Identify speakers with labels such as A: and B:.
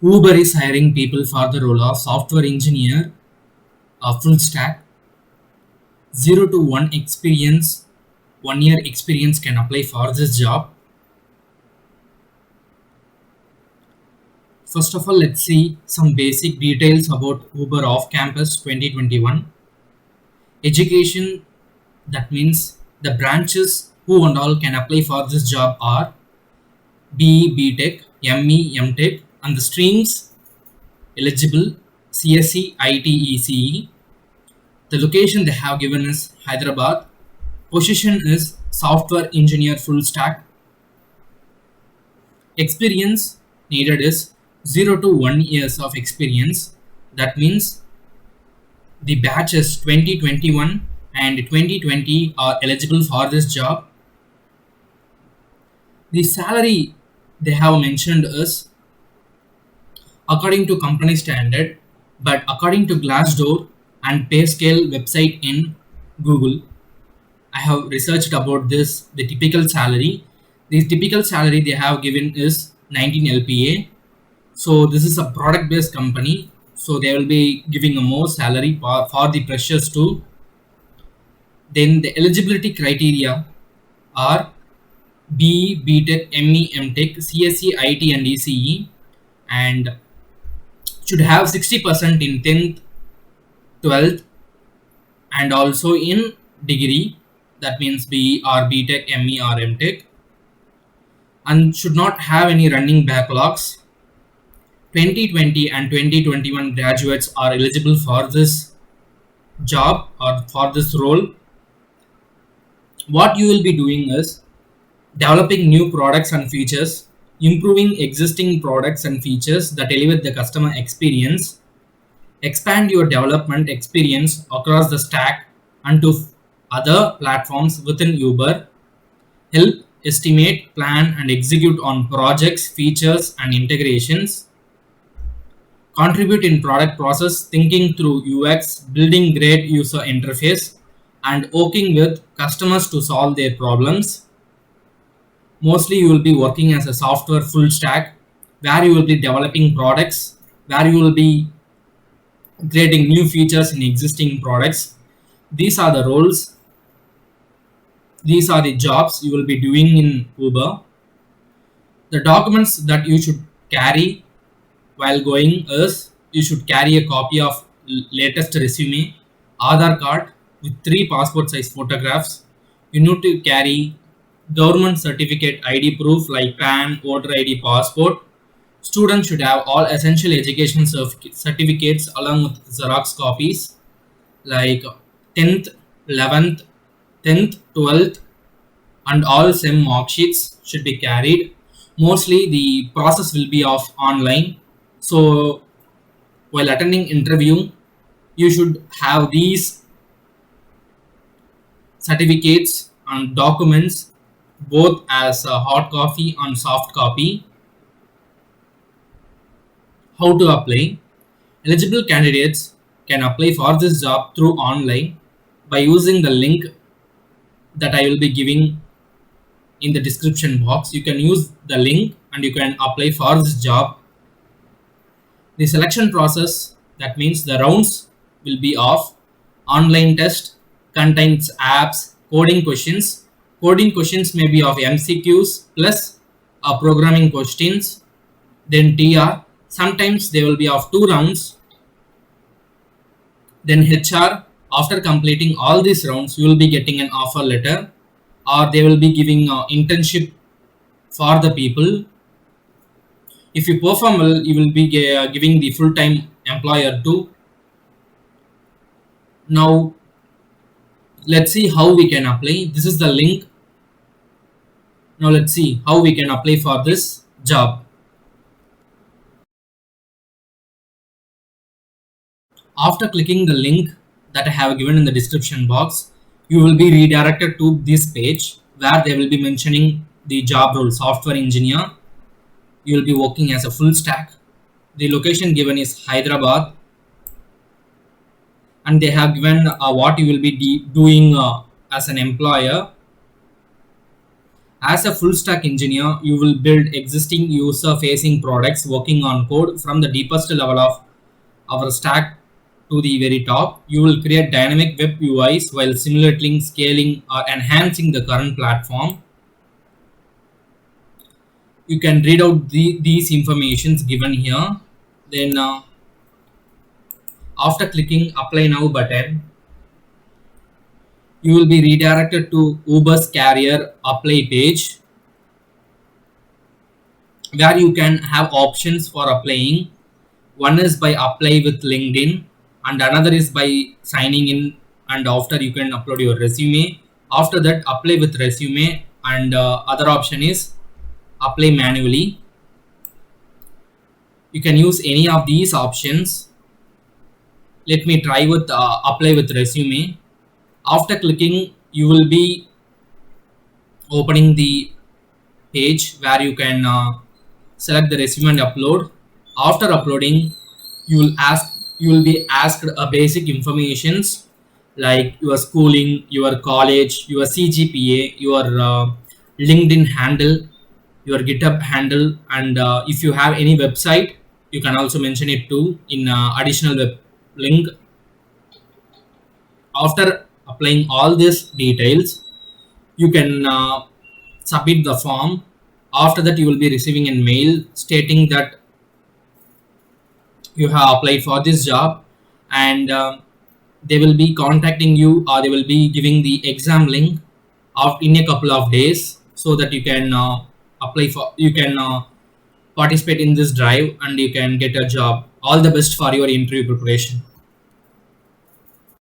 A: Uber is hiring people for the role of software engineer, a full stack, 0 to 1 experience, 1 year experience can apply for this job. First of all, let's see some basic details about Uber off campus 2021. Education, that means the branches who and all can apply for this job are BE, BTech, ME, MTech, and the streams eligible CSE, IT, ECE. The location they have given is Hyderabad. Position is software engineer full stack. Experience needed is 0 to 1 years of experience. That means the batches 2021 and 2020 are eligible for this job. The salary they have mentioned is according to company standard, but according to Glassdoor and PayScale website in Google, I have researched about this. The typical salary, the typical salary they have given is 19 LPA. So this is a product based company. So they will be giving a more salary for the freshers too. Then the eligibility criteria are BE, BTech, ME, MTech, CSE, IT, and ECE, and should have 60% in 10th, 12th, and also in degree. That means BE or BTech, ME, or MTech, and should not have any running backlogs. 2020 and 2021 graduates are eligible for this job or for this role. What you will be doing is developing new products and features, improving existing products and features that elevate the customer experience, expand your development experience across the stack and to other platforms within Uber, help estimate, plan, and execute on projects, features, and integrations, contribute in product process, thinking through UX, building great user interface, and working with customers to solve their problems. Mostly you will be working as a software full stack where you will be developing products, where you will be creating new features in existing products. These are the roles, these are the jobs you will be doing in Uber. The documents that you should carry while going is you should carry a copy of latest resume, Aadhaar card with 3 passport size photographs. You need to carry government certificate ID proof like PAN, voter ID, passport. Students should have all essential education certificates along with Xerox copies like 10th, 11th, 10th, 12th, and all SEM mark sheets should be carried. Mostly the process will be of online. So while attending interview, you should have these certificates and documents both as a hard copy and soft copy. How to apply? Eligible candidates can apply for this job through online by using the link that I will be giving in the description box. You can use the link and you can apply for this job. The selection process, that means the rounds will be of online test, contains apps, coding questions. Coding questions may be of MCQs plus programming questions, then TR. Sometimes they will be of 2 rounds. Then HR. After completing all these rounds, you will be getting an offer letter, or they will be giving internship for the people. If you perform well, you will be giving the full-time employer too. Now let's see how we can apply. This is the link. Now let's see how we can apply for this job. After clicking the link that I have given in the description box, you will be redirected to this page where they will be mentioning the job role software engineer. You will be working as a full stack. The location given is Hyderabad, and they have given what you will be doing as an employer. As a full stack engineer, you will build existing user facing products working on code from the deepest level of our stack to the very top. You will create dynamic web UIs while simulating, scaling, or enhancing the current platform. You can read out these informations given here. Then after clicking apply now button, you will be redirected to Uber's career apply page, where you can have options for applying. One is by apply with LinkedIn, and another is by signing in, and after you can upload your resume. After that, apply with resume, and other option is apply manually. You can use any of these options. Let me try with apply with resume. After clicking, you will be opening the page where you can select the resume and upload. After uploading, you will be asked a basic informations like your schooling, your college, your CGPA, your LinkedIn handle, your GitHub handle, and if you have any website, you can also mention it too in additional web link. After applying all these details, you can submit the form. After that, you will be receiving a mail stating that you have applied for this job, and they will be contacting you, or they will be giving the exam link in a couple of days, so that you can you can participate in this drive and you can get a job. All the best for your interview preparation.